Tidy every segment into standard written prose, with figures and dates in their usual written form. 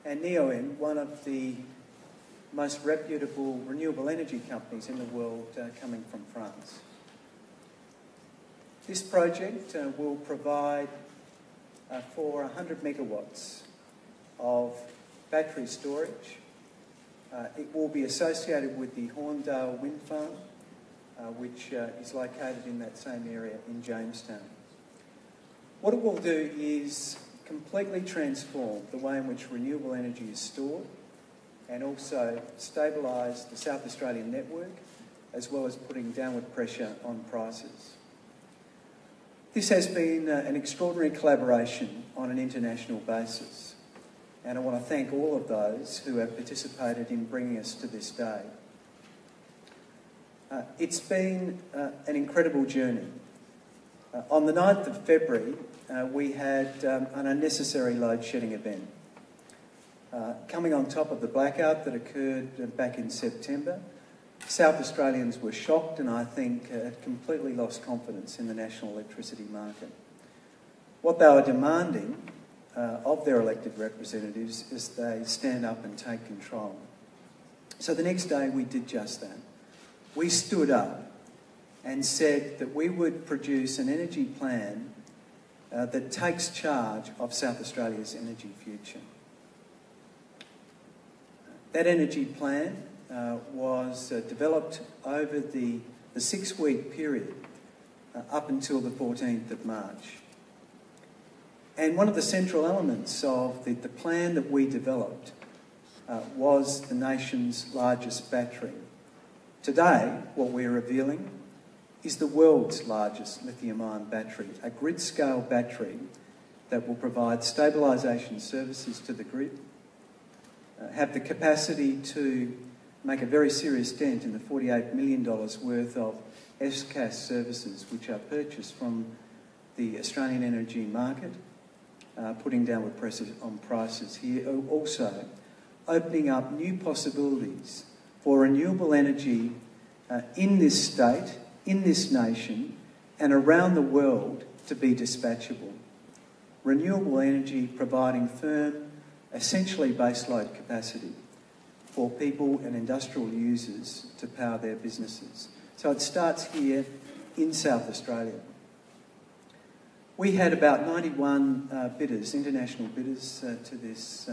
and Neoen, one of the most reputable renewable energy companies in the world, coming from France. This project will provide for 100 megawatts of battery storage. It will be associated with the Horndale wind farm, which is located in that same area in Jamestown. What it will do is completely transform the way in which renewable energy is stored and also stabilise the South Australian network, as well as putting downward pressure on prices. This has been an extraordinary collaboration on an international basis, and I want to thank all of those who have participated in bringing us to this day. It's been an incredible journey. On the 9th of February, we had an unnecessary load shedding event. Coming on top of the blackout that occurred back in September, South Australians were shocked and I think had completely lost confidence in the national electricity market. What they were demanding of their elected representatives is they stand up and take control. So the next day we did just that. We stood up and said that we would produce an energy plan that takes charge of South Australia's energy future. That energy plan was developed over the 6-week period up until the 14th of March. And one of the central elements of the plan that we developed was the nation's largest battery. Today, what we're revealing is the world's largest lithium-ion battery, a grid-scale battery that will provide stabilisation services to the grid, have the capacity to make a very serious dent in the $48 million worth of SCAS services which are purchased from the Australian energy market, putting downward pressure on prices here. Also, opening up new possibilities for renewable energy in this state, in this nation, and around the world to be dispatchable. Renewable energy providing firm, essentially baseload capacity for people and industrial users to power their businesses. So it starts here in South Australia. We had about 91 bidders, international bidders, to this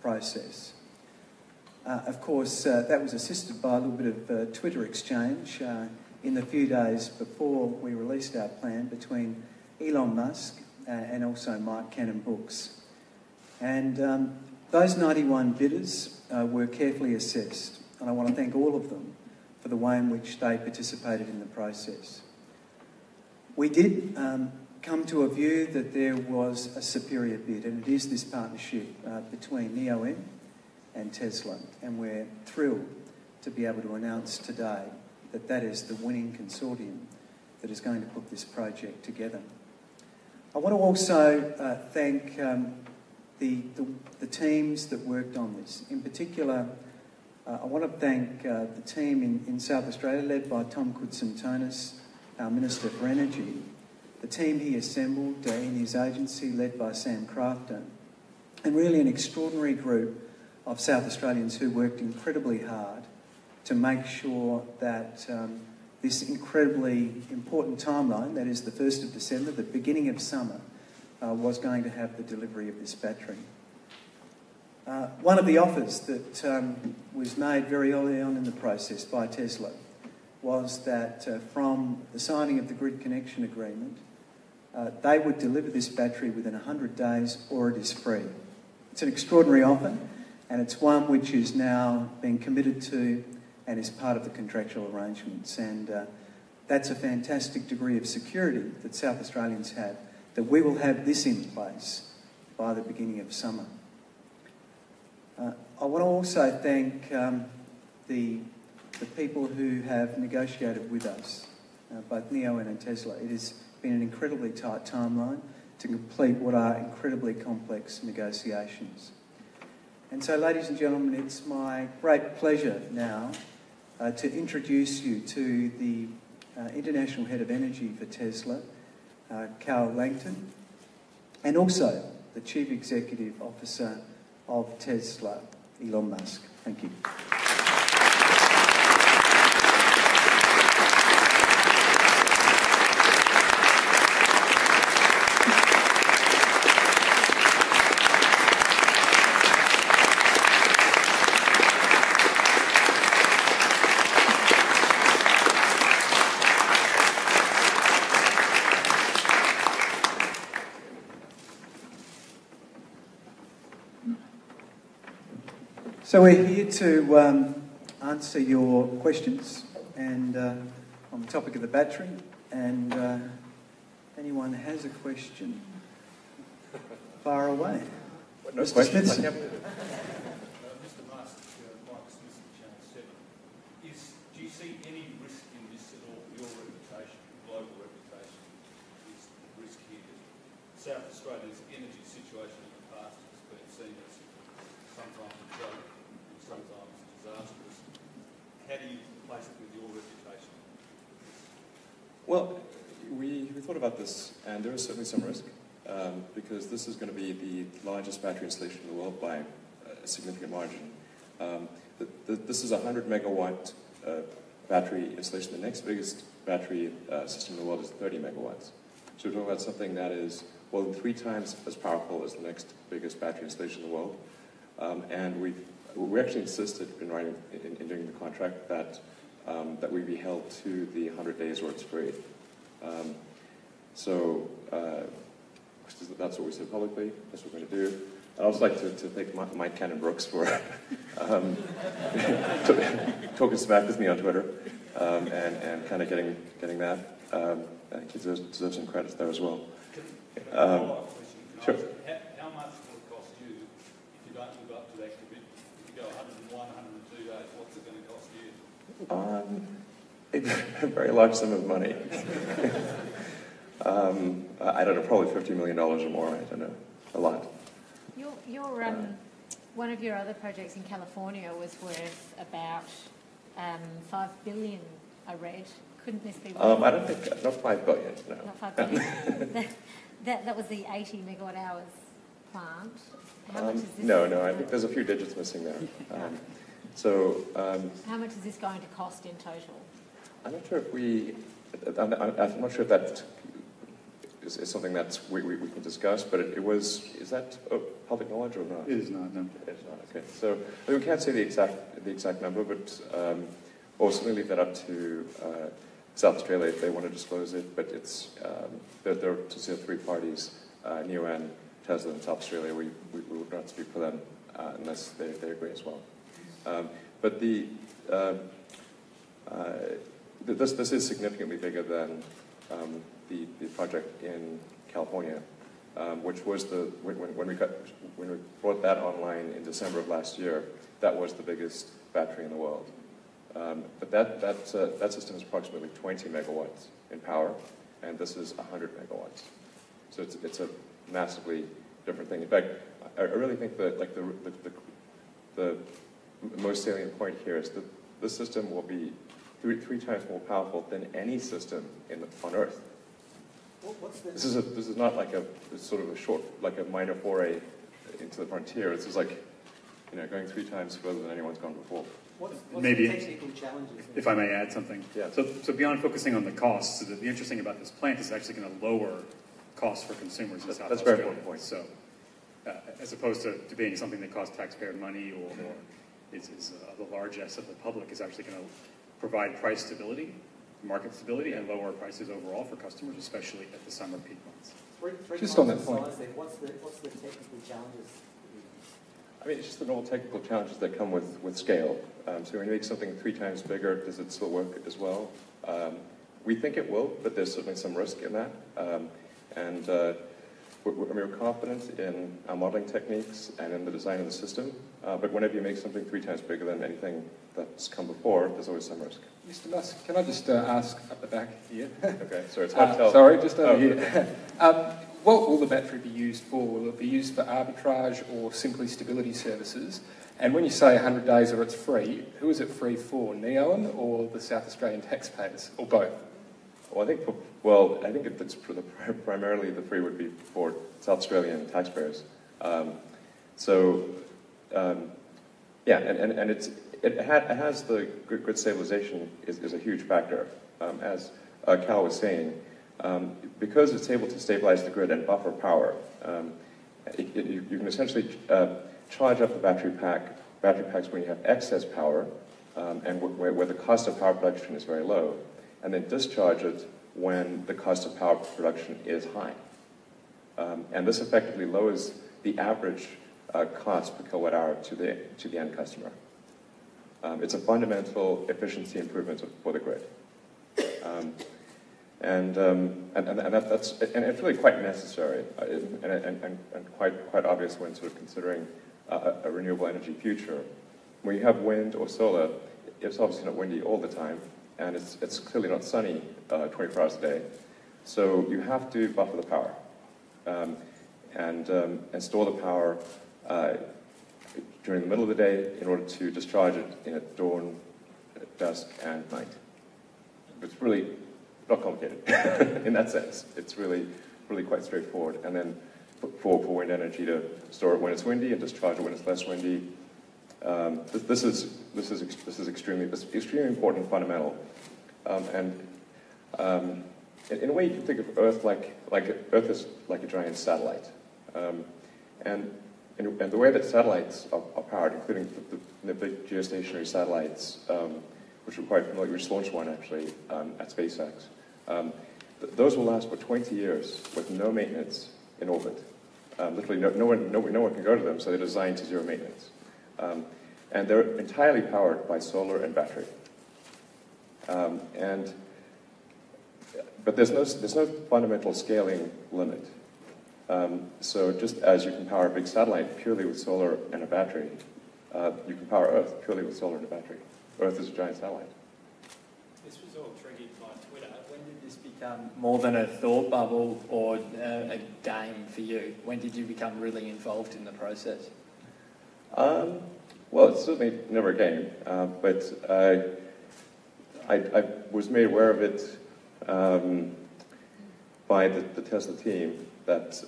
process. Of course, that was assisted by a little bit of Twitter exchange in the few days before we released our plan between Elon Musk and also Mike Cannon-Brookes. And those 91 bidders were carefully assessed, and I want to thank all of them for the way in which they participated in the process. We did come to a view that there was a superior bid, and it is this partnership between Neoen and Tesla, and we're thrilled to be able to announce today that that is the winning consortium that is going to put this project together. I want to also thank the teams that worked on this. In particular, I want to thank the team in South Australia led by Tom Koutsantonis, our Minister for Energy, the team he assembled in his agency led by Sam Crafter, and really an extraordinary group of South Australians who worked incredibly hard to make sure that this incredibly important timeline, that is the 1st of December, the beginning of summer, was going to have the delivery of this battery. One of the offers that was made very early on in the process by Tesla was that from the signing of the grid connection agreement, they would deliver this battery within 100 days or it is free. It's an extraordinary offer, and it's one which is now being committed to and is part of the contractual arrangements. And that's a fantastic degree of security that South Australians have, that we will have this in place by the beginning of summer. I want to also thank the people who have negotiated with us, both Neoen and Tesla. It has been an incredibly tight timeline to complete what are incredibly complex negotiations. And so, ladies and gentlemen, it's my great pleasure now to introduce you to the International Head of Energy for Tesla, Carl Langton, and also the Chief Executive Officer of Tesla, Elon Musk. Thank you. So we're here to answer your questions and on the topic of the battery. And anyone has a question, far away. No Mr. questions? Smithson. I can't believe it. Mr. Musk, Mike Smithson, Channel 7. Do you see any risk in this at all? Your reputation, global reputation, is the risk here. South Australia's energy situation in the past has been seen as sometimes a joke and sometimes disastrous. How do you place it with your reputation? Well, we thought about this, and there is certainly some risk, because this is going to be the largest battery installation in the world by a significant margin. This is a 100 megawatt battery installation. The next biggest battery system in the world is 30 megawatts. So we're talking about something that is, well, 3 times as powerful as the next biggest battery installation in the world. And we actually insisted in writing, in doing the contract that we be held to the 100 days where it's free. That's what we said publicly. That's what we're going to do. I'd also like to thank Mike Cannon-Brooks for talking smack with me on Twitter and kind of getting that. I think he deserves some credit there as well. Sure. How much will it cost you if you don't live up to that commitment? If you go 101, 102 days, what's it going to cost you? A very large sum of money. I don't know, probably $50 million or more. I don't know, a lot. One of your other projects in California was worth about $5 billion. I read. Couldn't this be? I don't think not $5 billion. No. Not $5 billion. that was the 80 megawatt hours plant. How much is this? No, I think there's a few digits missing there. How much is this going to cost in total? I'm not sure if I'm not sure if that is something that we can discuss, but it was. Is that public knowledge or not? It is not. No. It is not. Okay. So we can't say the exact number, but we'll certainly leave that up to South Australia if they want to disclose it. But it's there are just 3 parties: Neoen, Tesla, and South Australia. We would not speak for them unless they agree as well. But this is significantly bigger than the project in California, which was when we brought that online in December of last year. That was the biggest battery in the world. But that system is approximately 20 megawatts in power, and this is 100 megawatts. So it's a massively different thing. In fact, I really think that the most salient point here is that this system will be three times more powerful than any system on Earth. This is not like it's sort of a short, like a minor foray into the frontier. This is like, going 3 times further than anyone's gone before. What's Maybe, the technical challenges? If I may add something. Yeah. So beyond focusing on the costs, the interesting about this plant is actually going to lower costs for consumers in South That's Australia. very important point. So, as opposed to being something that costs taxpayer money or is the largesse of the public, is actually going to provide price stability, market stability, and lower prices overall for customers, especially at the summer peak months. Just on that point, what's the technical challenges? I mean, it's just the normal technical challenges that come with scale. So when you make something 3 times bigger, does it still work as well? We think it will, but there's certainly some risk in that. We're confident in our modeling techniques and in the design of the system. But whenever you make something 3 times bigger than anything that's come before, there's always some risk. Mr. Musk, can I just ask up the back here? Okay, sorry, it's hard to tell. Sorry, just over here. What will the battery be used for? Will it be used for arbitrage or simply stability services? And when you say 100 days or it's free, who is it free for? Neoen or the South Australian taxpayers, or both? Well, I think it's primarily the free would be for South Australian taxpayers. So yeah, and it has the grid stabilization is a huge factor. As Cal was saying, because it's able to stabilize the grid and buffer power, you can essentially charge up the battery packs when you have excess power, and where the cost of power production is very low, and then discharge it when the cost of power production is high. And this effectively lowers the average cost per kilowatt hour to the end customer. It's a fundamental efficiency improvement for the grid. And it's really quite necessary and quite obvious when sort of considering a renewable energy future. When you have wind or solar, it's obviously not windy all the time, and it's clearly not sunny 24 hours a day. So you have to buffer the power and store the power during the middle of the day in order to discharge it at dawn, dusk, and night. It's really not complicated in that sense. It's really quite straightforward. And then for wind energy to store it when it's windy and discharge it when it's less windy. This is extremely important and fundamental. In a way, you can think of Earth like Earth is like a giant satellite, and the way that satellites are powered, including the big geostationary satellites, which we're quite familiar, we just launched one actually at SpaceX. Those will last for 20 years with no maintenance in orbit. Literally, no one can go to them, so they're designed to zero maintenance. And they're entirely powered by solar and battery. But there's no fundamental scaling limit. So just as you can power a big satellite purely with solar and a battery, you can power Earth purely with solar and a battery. Earth is a giant satellite. This was all triggered by Twitter. When did this become more than a thought bubble or a game for you? When did you become really involved in the process? Well, it's certainly never a game, but I was made aware of it by the Tesla team that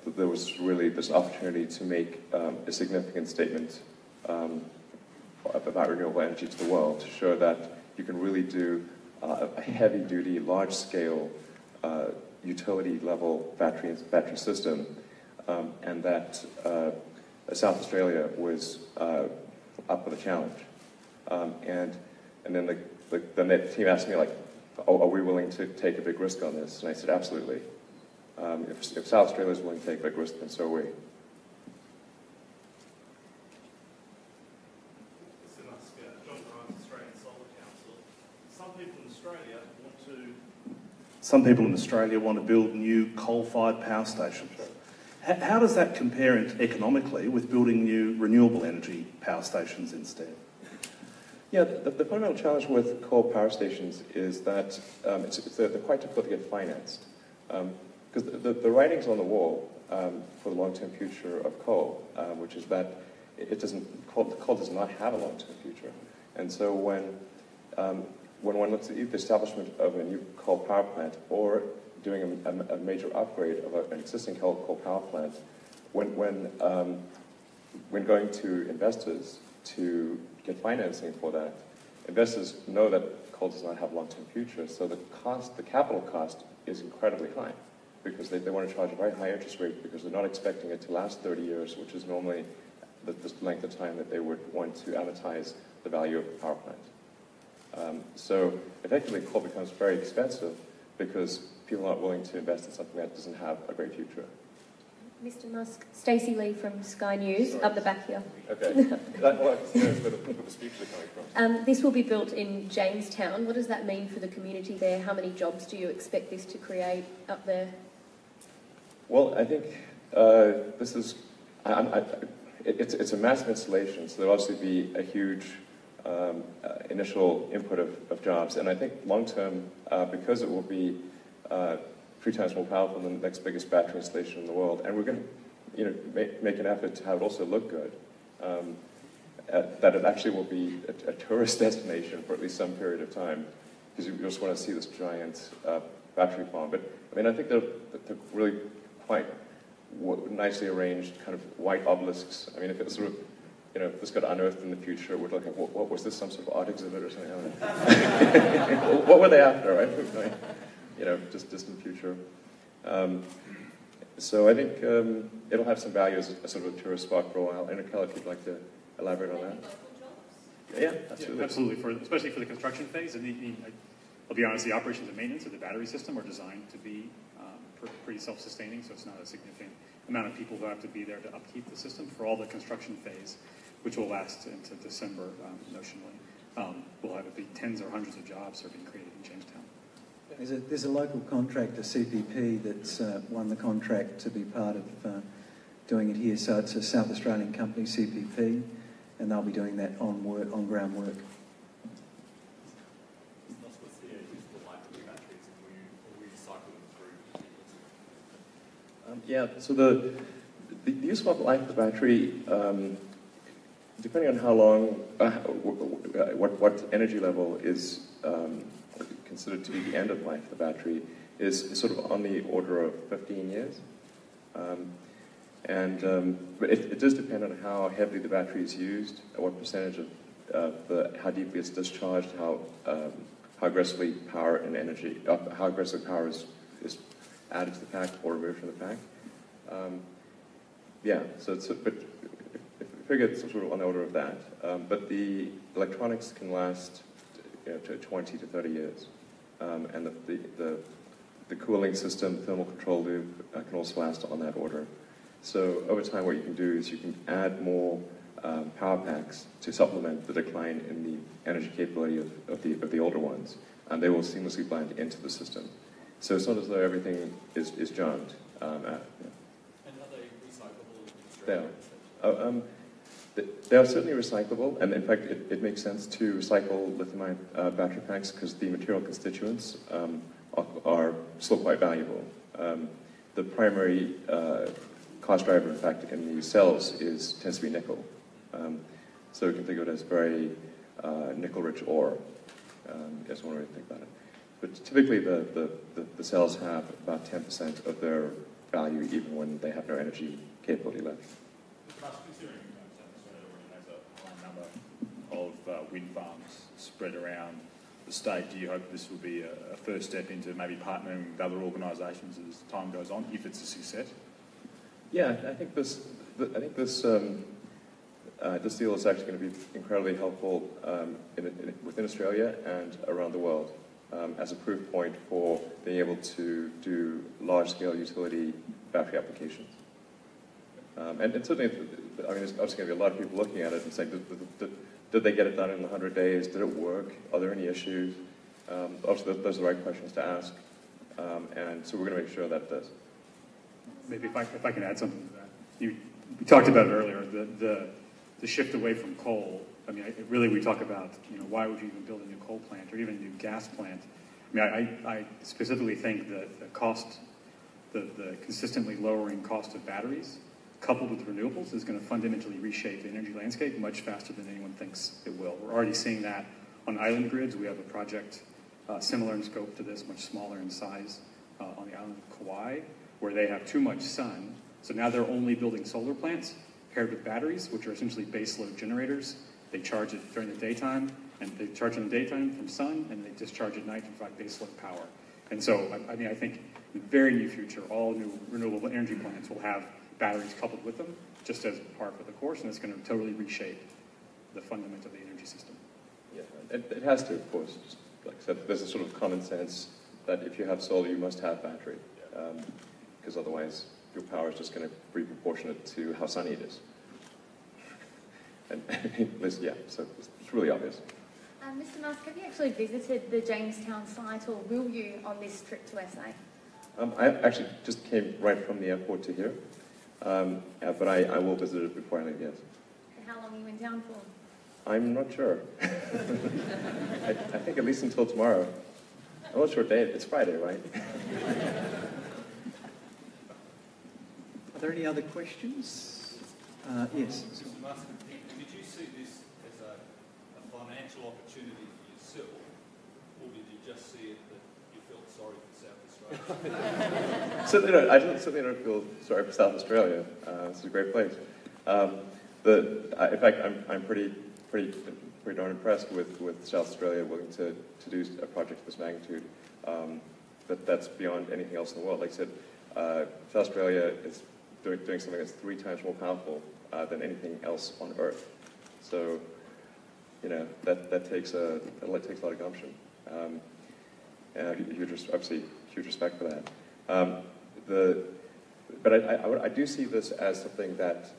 there was really this opportunity to make a significant statement about renewable energy to the world, to show that you can really do a heavy-duty, large-scale, utility-level battery system, and that South Australia was up for the challenge. And then the team asked me, like, are we willing to take a big risk on this? And I said, absolutely. If South Australia is willing to take a big risk, then so are we. Mr. Musk, John Grimes, Australian Solar Council. Some people in Australia want to build new coal-fired power stations. How does that compare economically with building new renewable energy power stations instead? Yeah, the fundamental challenge with coal power stations is that they're quite difficult to get financed. Because the writing's on the wall for the long-term future of coal, which is that coal does not have a long-term future. And so when one looks at the establishment of a new coal power plant or doing a major upgrade of an existing coal power plant, when going to investors to get financing for that, investors know that coal does not have a long-term future, so the capital cost is incredibly high because they want to charge a very high interest rate because they're not expecting it to last 30 years, which is normally the length of time that they would want to amortize the value of the power plant. So effectively, coal becomes very expensive because people aren't willing to invest in something that doesn't have a great future. Mr. Musk, Stacey Lee from Sky News, up the back here. Okay. That's where the speakers are coming from. This will be built in Jamestown. What does that mean for the community there? How many jobs do you expect this to create up there? Well, I think this is... it's a massive installation, so there'll obviously be a huge initial input of jobs. And I think long-term, because it will be 3 times more powerful than the next biggest battery installation in the world, and we're going to make an effort to have it also look good, that it actually will be a tourist destination for at least some period of time, because you just want to see this giant battery farm. But I mean, I think they're really quite nicely arranged kind of white obelisks. I mean, if it's sort of, if this got unearthed in the future, we're looking at, what was this, some sort of art exhibit or something? I don't know. What were they after, right? Just distant future. So I think it'll have some value as a sort of a tourist spot for a while. And Kel, if you'd like to elaborate on that. Yeah, absolutely. Yeah, absolutely, especially for the construction phase. And I'll be honest, the operations and maintenance of the battery system are designed to be pretty self-sustaining, so it's not a significant amount of people who have to be there to upkeep the system for all the construction phase, which will last into December, notionally. We'll have tens or hundreds of jobs that are being created in Jamestown. There's a local contractor, CPP, that's won the contract to be part of doing it here. So it's a South Australian company, CPP, and they'll be doing that on-ground work. What's the useful life of the batteries, and will you cycle them through? Yeah, so the useful life of the battery, depending on how long, what energy level is considered to be the end of life of the battery, is sort of on the order of 15 years. But it does depend on how heavily the battery is used, what percentage of how deeply it's discharged, how aggressively power and energy, how aggressive power is added to the pack or removed from the pack. So but I figure it's sort of on the order of that. But the electronics can last to 20 to 30 years, and the cooling system, thermal control loop, can also last on that order. So over time, what you can do is you can add more power packs to supplement the decline in the energy capability of the older ones, and they will seamlessly blend into the system. So it's not as though everything is junked. And are they recyclable in Australia? They are certainly recyclable, and in fact, it makes sense to recycle lithium-ion battery packs because the material constituents are still quite valuable. The primary cost driver, in fact, in the cells tends to be nickel. So you can think of it as very nickel-rich ore. That's one way to think about it. But typically, the cells have about 10% of their value, even when they have no energy capability left. Considering Australia already has a high number of wind farms spread around the state, do you hope this will be a first step into maybe partnering with other organisations as time goes on, if it's a success? Yeah, I think this deal is actually going to be incredibly helpful within Australia and around the world as a proof point for being able to do large-scale utility battery applications. And certainly, I mean, there's obviously going to be a lot of people looking at it and saying, did they get it done in 100 days? Did it work? Are there any issues? Obviously, those are the right questions to ask. And so we're going to make sure that it does. Maybe if I can add something to that. We talked about it earlier, the shift away from coal. I mean, really we talk about, why would you even build a new coal plant or even a new gas plant? I mean, I specifically think that the cost, the consistently lowering cost of batteries coupled with renewables is going to fundamentally reshape the energy landscape much faster than anyone thinks it will. We're already seeing that on island grids. We have a project similar in scope to this, much smaller in size, on the island of Kauai, where they have too much sun. So now they're only building solar plants paired with batteries, which are essentially baseload generators. They charge it during the daytime, and they charge in the daytime from sun, and they discharge at night to provide baseload power. And so, I mean, I think in the very near future, all new renewable energy plants will have batteries coupled with them, just as par for the course, and it's going to totally reshape the fundament of the energy system. Yeah, it has to, of course. Just like I said, there's a sort of common sense that if you have solar, you must have battery, because otherwise your power is just going to be proportionate to how sunny it is. And yeah, so it's really obvious. Mr. Musk, have you actually visited the Jamestown site, or will you on this trip to SA? I actually just came right from the airport to here, but I will visit it before I leave, yes. And how long are you in town for? I'm not sure. I think at least until tomorrow. I'm not sure date. It's Friday, right? Are there any other questions? Yes. Mr. Musk, did you see this as a financial opportunity for yourself, or did you just see it that your felt sorry for South Australia. certainly don't feel sorry for South Australia. It's a great place. In fact, I'm pretty darn impressed with South Australia willing to do a project of this magnitude. That's beyond anything else in the world. Like I said, South Australia is doing something that's 3 times more powerful than anything else on Earth. So, that takes a lot of gumption. Obviously, huge respect for that. But I do see this as something that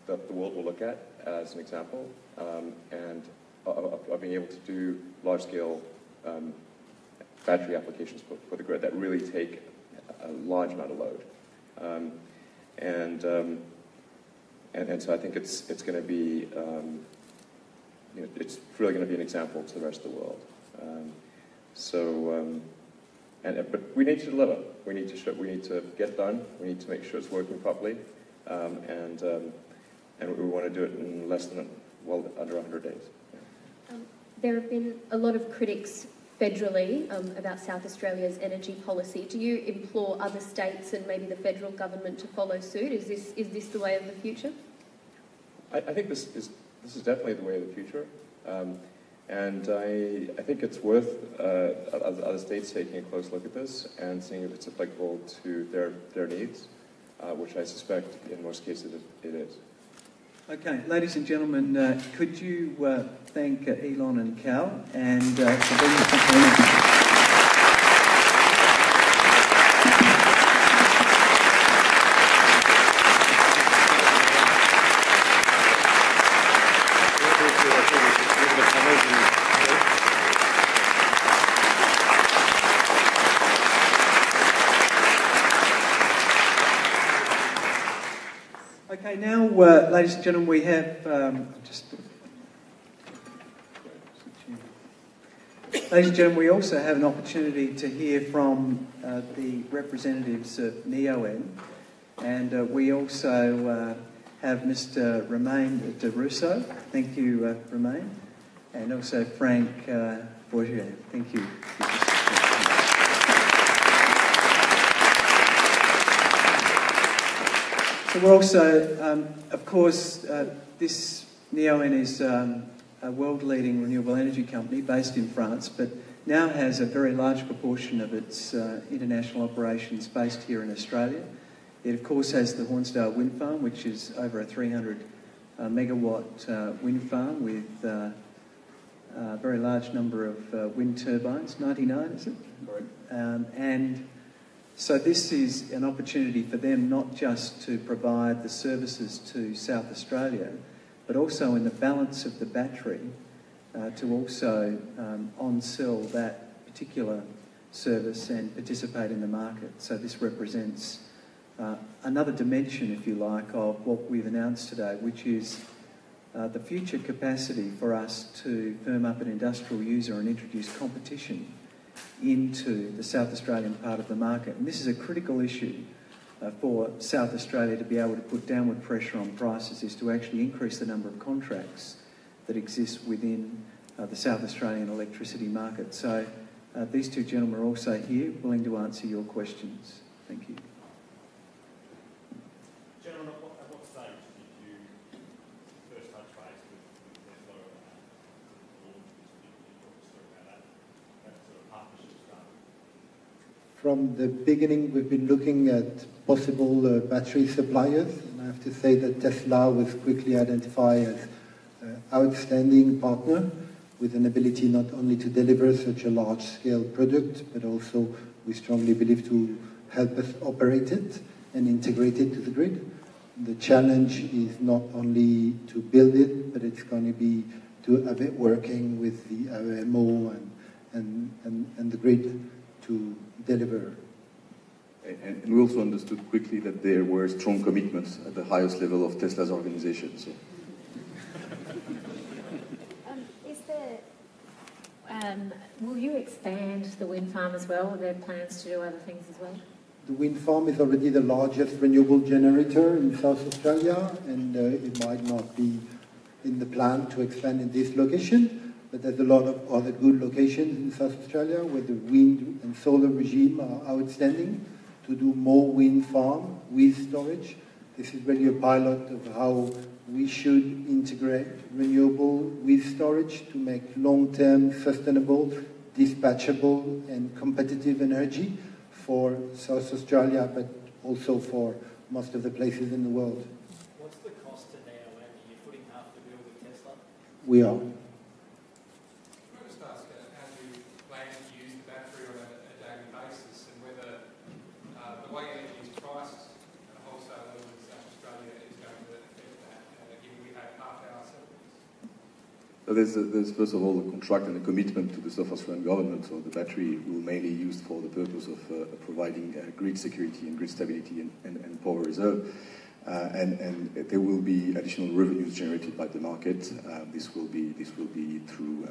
the world will look at as an example, and of being able to do large-scale battery applications for the grid that really take a large amount of load. And so I think it's going to be, it's really going to be an example to the rest of the world. But we need to deliver. We need to get done. We need to make sure it's working properly, and we want to do it in under 100 days. There have been a lot of critics federally about South Australia's energy policy. Do you implore other states and maybe the federal government to follow suit? Is this the way of the future? I think this is definitely the way of the future, and I think it's worth other states taking a close look at this and seeing if it's applicable to their needs, which I suspect in most cases it is. Okay, ladies and gentlemen, could you thank Elon and Cal and for being here. Okay, now, ladies and gentlemen, we have ladies and gentlemen, we also have an opportunity to hear from the representatives of NEON, and we also have Mr. Romain de Russo. Thank you, Romain, and also Frank Bourget. Thank you. So we're also, of course, this NEON is a world-leading renewable energy company based in France, but now has a very large proportion of its international operations based here in Australia. It, of course, has the Hornsdale wind farm, which is over a 300 megawatt wind farm with a very large number of wind turbines, 99, is it? Correct. And so this is an opportunity for them not just to provide the services to South Australia, but also in the balance of the battery to also on-sell that particular service and participate in the market. So this represents another dimension, if you like, of what we've announced today, which is the future capacity for us to firm up an industrial user and introduce competition into the South Australian part of the market. And this is a critical issue for South Australia to be able to put downward pressure on prices, is to actually increase the number of contracts that exist within the South Australian electricity market. So these two gentlemen are also here, willing to answer your questions. Thank you. Gentlemen, at what stage did you first touch base with Tesla and that sort of partnership started? From the beginning, we've been looking at possible battery suppliers, and I have to say that Tesla was quickly identified as an outstanding partner with an ability not only to deliver such a large-scale product, but also, we strongly believe, to help us operate it and integrate it to the grid. The challenge is not only to build it, but it's going to be to have it working with the OMO and the grid to deliver. And we also understood quickly that there were strong commitments at the highest level of Tesla's organization. So. Will you expand the wind farm as well? Are there plans to do other things as well? The wind farm is already the largest renewable generator in South Australia, and it might not be in the plan to expand in this location, but there's a lot of other good locations in South Australia where the wind and solar regime are outstanding to do more wind farm with storage. This is really a pilot of how we should integrate renewable with storage to make long-term, sustainable, dispatchable and competitive energy for South Australia, but also for most of the places in the world. What's the cost to NEOM? You're footing half the bill with Tesla? We are. Can I just ask how do you plan to use the battery on a daily basis, and whether the way energy is priced at a wholesale level in South Australia is going to affect that, given we have half-hour settlements? So there's first of all a contract and a commitment to the South Australian government. So the battery will mainly be used for the purpose of providing grid security and grid stability and power reserve. And there will be additional revenues generated by the market. This will be through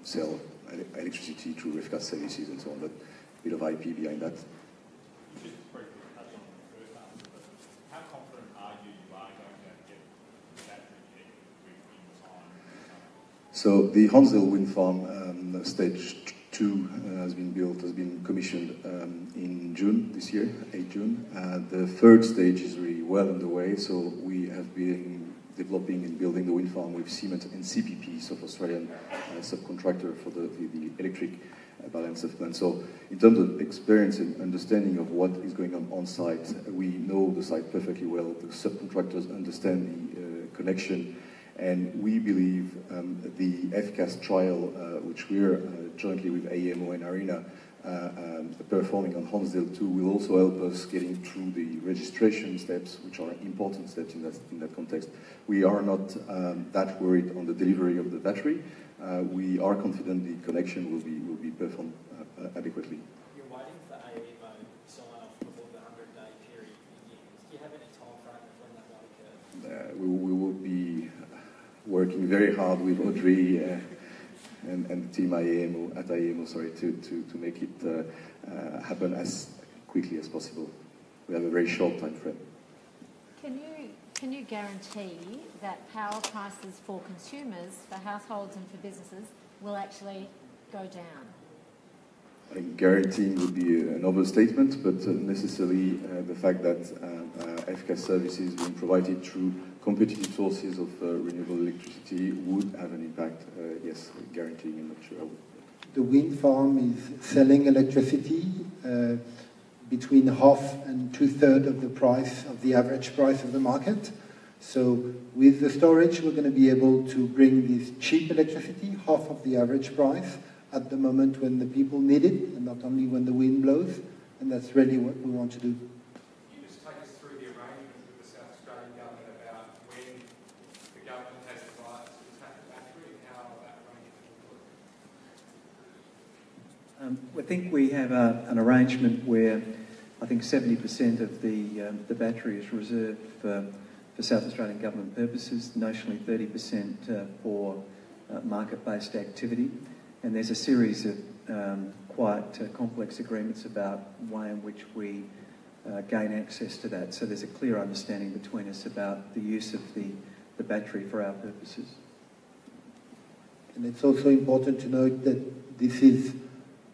sale of electricity through refgas services and so on. But a bit of IP behind that. Just briefly touch on the first answer, but how confident are you are going to get the battery connected with time? So the Hornsdale Wind Farm stage 2 has been commissioned in June this year, 8 June. The third stage is really well underway, so we have been developing and building the wind farm with Siemens and CPP, South Australian subcontractor for the electric balance of plant. So in terms of experience and understanding of what is going on site, we know the site perfectly well. The subcontractors understand the connection. And we believe the FCAS trial, which we're jointly with AEMO and ARENA performing on Hornsdale 2, will also help us getting through the registration steps, which are important steps in that context. We are not that worried on the delivery of the battery. We are confident the connection will be performed adequately. You're waiting for AEMO sign-off before the 100-day period begins. Do you have any time frame of when that might occur? We will be working very hard with Audrey and the team at AEMO, to make it happen as quickly as possible. We have a very short time frame. Can you guarantee that power prices for consumers, for households and for businesses, will actually go down? I think guaranteeing would be an overstatement, but necessarily the fact that FCAS services being provided through competitive sources of renewable electricity would have an impact. Yes, guaranteeing, I'm not sure. The wind farm is selling electricity between half and 2/3 of the price of the average price of the market. So with the storage, we're going to be able to bring this cheap electricity, half of the average price, at the moment when the people need it, and not only when the wind blows, and that's really what we want to do. Can you just take us through the arrangement with the South Australian government about when the government has the right to attack the battery and how that arrangement will work? I think we have an arrangement where I think 70% of the battery is reserved for South Australian government purposes, notionally 30% for market-based activity. And there's a series of quite complex agreements about the way in which we gain access to that. So there's a clear understanding between us about the use of the battery for our purposes. And it's also important to note that this is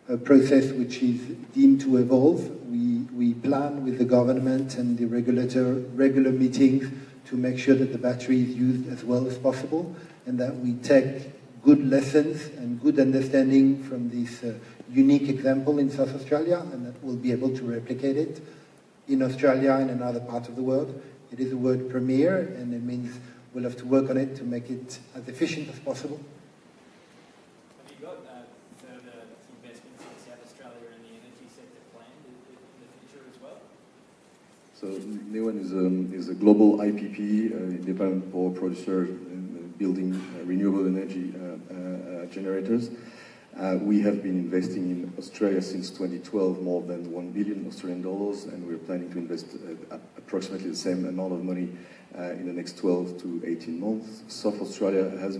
a process which is deemed to evolve. We plan with the government and the regulator regular meetings to make sure that the battery is used as well as possible, and that we take good lessons and good understanding from this unique example in South Australia, and that we'll be able to replicate it in Australia and in other parts of the world. It is a word premiere, and it means we'll have to work on it to make it as efficient as possible. Have you got further investments in South Australia in the energy sector planned in the future as well? So NEOM is a global IPP, independent power producer, building renewable energy generators. We have been investing in Australia since 2012 more than 1 billion Australian dollars, and we're planning to invest approximately the same amount of money in the next 12 to 18 months. South Australia has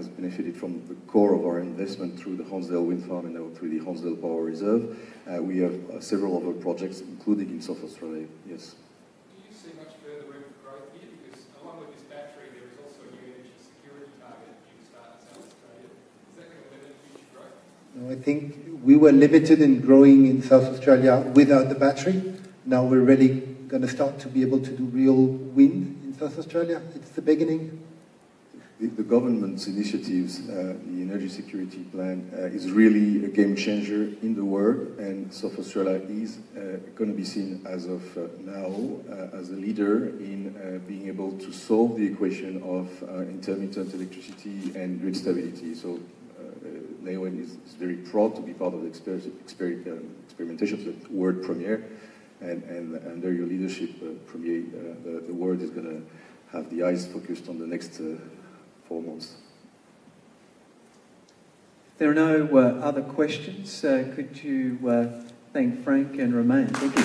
benefited from the core of our investment through the Hornsdale Wind Farm and now through the Hornsdale Power Reserve. We have several other projects, including in South Australia, yes. Do you see much further room for growth here? Because along with this battery, there is also a new energy security target due to start in South Australia. I think we were limited in growing in South Australia without the battery. Now we're really going to start to be able to do real wind in South Australia. It's the beginning. The government's initiatives, the Energy Security Plan, is really a game changer in the world, and South Australia is going to be seen as of now as a leader in being able to solve the equation of intermittent electricity and grid stability. So NEOM is very proud to be part of the experimentation of the world premiere, and under your leadership, Premier, the world is going to have the eyes focused on the next 4 months. If there are no other questions, could you thank Frank and Romain? Thank you.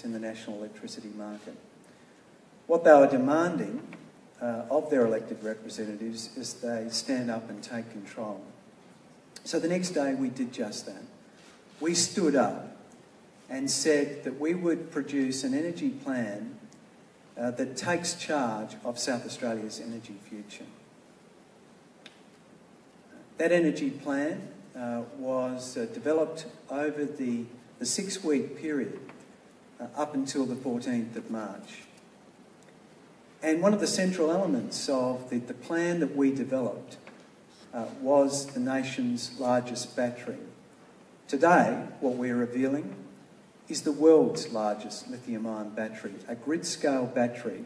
In the national electricity market. What they were demanding of their elected representatives is they stand up and take control. So the next day we did just that. We stood up and said that we would produce an energy plan that takes charge of South Australia's energy future. That energy plan was developed over the 6-week period up until the 14th of March. And one of the central elements of the plan that we developed was the nation's largest battery. Today, what we're revealing is the world's largest lithium-ion battery, a grid-scale battery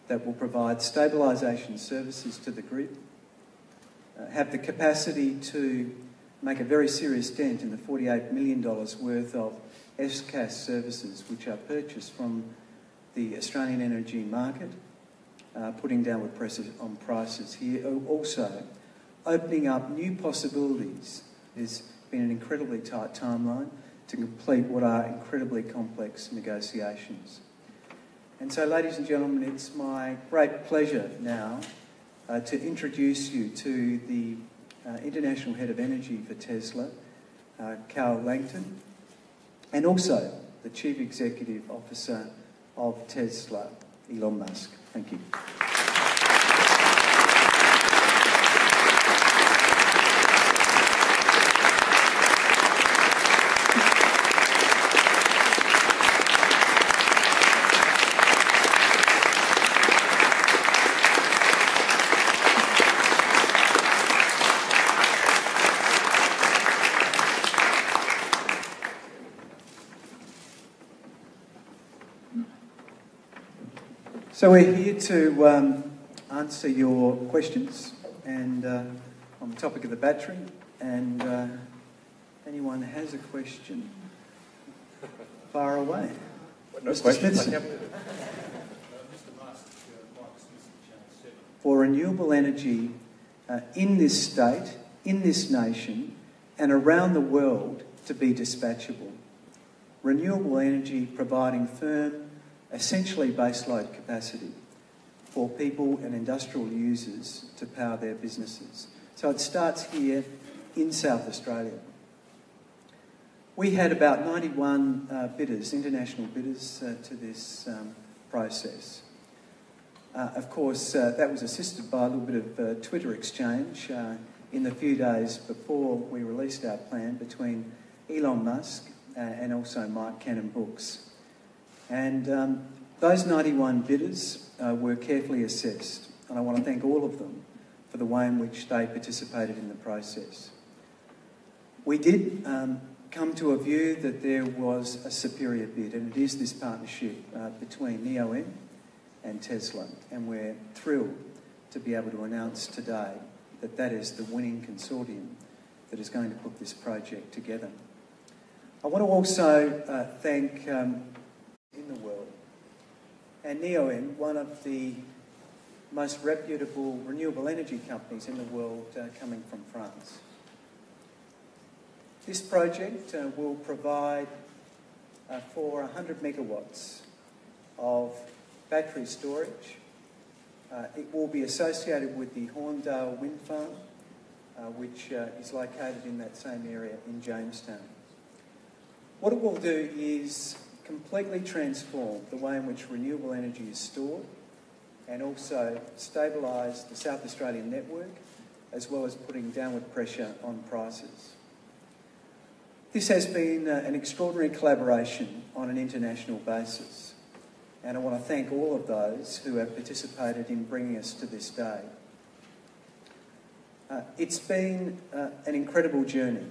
that will provide stabilisation services to the grid, have the capacity to make a very serious dent in the $48 million worth of SCAS services which are purchased from the Australian energy market, putting downward pressure on prices here. Also, opening up new possibilities. There's been an incredibly tight timeline to complete what are incredibly complex negotiations. And so, ladies and gentlemen, it's my great pleasure now to introduce you to the International Head of Energy for Tesla, Carl Langton, and also the Chief Executive Officer of Tesla, Elon Musk. Thank you. So we're here to answer your questions and on the topic of the battery. And anyone has a question, fire away. No Mr. questions. Smithson. Mr. Musk, Mike Smithson, Channel 7. For renewable energy in this state, in this nation, and around the world to be dispatchable. Renewable energy providing firm, essentially baseload capacity for people and industrial users to power their businesses. So it starts here in South Australia. We had about 91 bidders, international bidders, to this process. Of course, that was assisted by a little bit of Twitter exchange in the few days before we released our plan between Elon Musk and also Mike Cannon-Brookes. And those 91 bidders were carefully assessed, and I want to thank all of them for the way in which they participated in the process. We did come to a view that there was a superior bid, and it is this partnership between NEOM and Tesla, and we're thrilled to be able to announce today that that is the winning consortium that is going to put this project together. I want to also thank in the world, and NEOM, one of the most reputable renewable energy companies in the world, coming from France. This project will provide for 100 megawatts of battery storage. It will be associated with the Horndale wind farm, which is located in that same area in Jamestown. What it will do is completely transform the way in which renewable energy is stored and also stabilise the South Australian network, as well as putting downward pressure on prices. This has been an extraordinary collaboration on an international basis, and I want to thank all of those who have participated in bringing us to this day. It's been an incredible journey.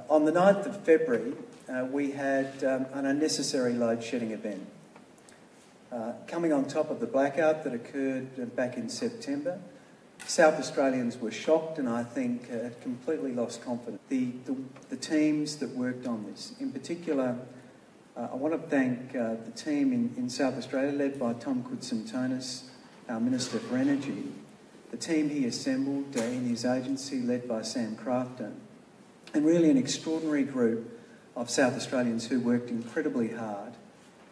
On the 9th of February, we had an unnecessary load shedding event. Coming on top of the blackout that occurred back in September, South Australians were shocked and I think had completely lost confidence. The teams that worked on this, in particular, I want to thank the team in South Australia led by Tom Koutsantonis, our Minister for Energy, the team he assembled in his agency led by Sam Crafton, and really an extraordinary group of South Australians who worked incredibly hard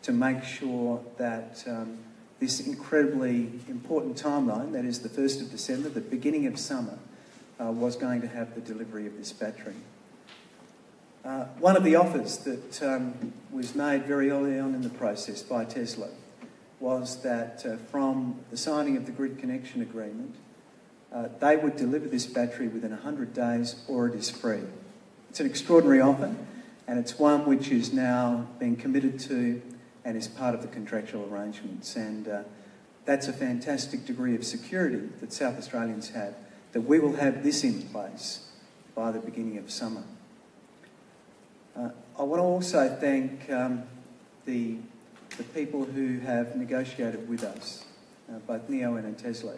to make sure that this incredibly important timeline, that is the 1st of December, the beginning of summer, was going to have the delivery of this battery. One of the offers that was made very early on in the process by Tesla was that from the signing of the grid connection agreement, they would deliver this battery within 100 days or it is free. It's an extraordinary offer, and it's one which is now being committed to and is part of the contractual arrangements. And that's a fantastic degree of security that South Australians have, that we will have this in place by the beginning of summer. I want to also thank the people who have negotiated with us, both Neoen and Tesla.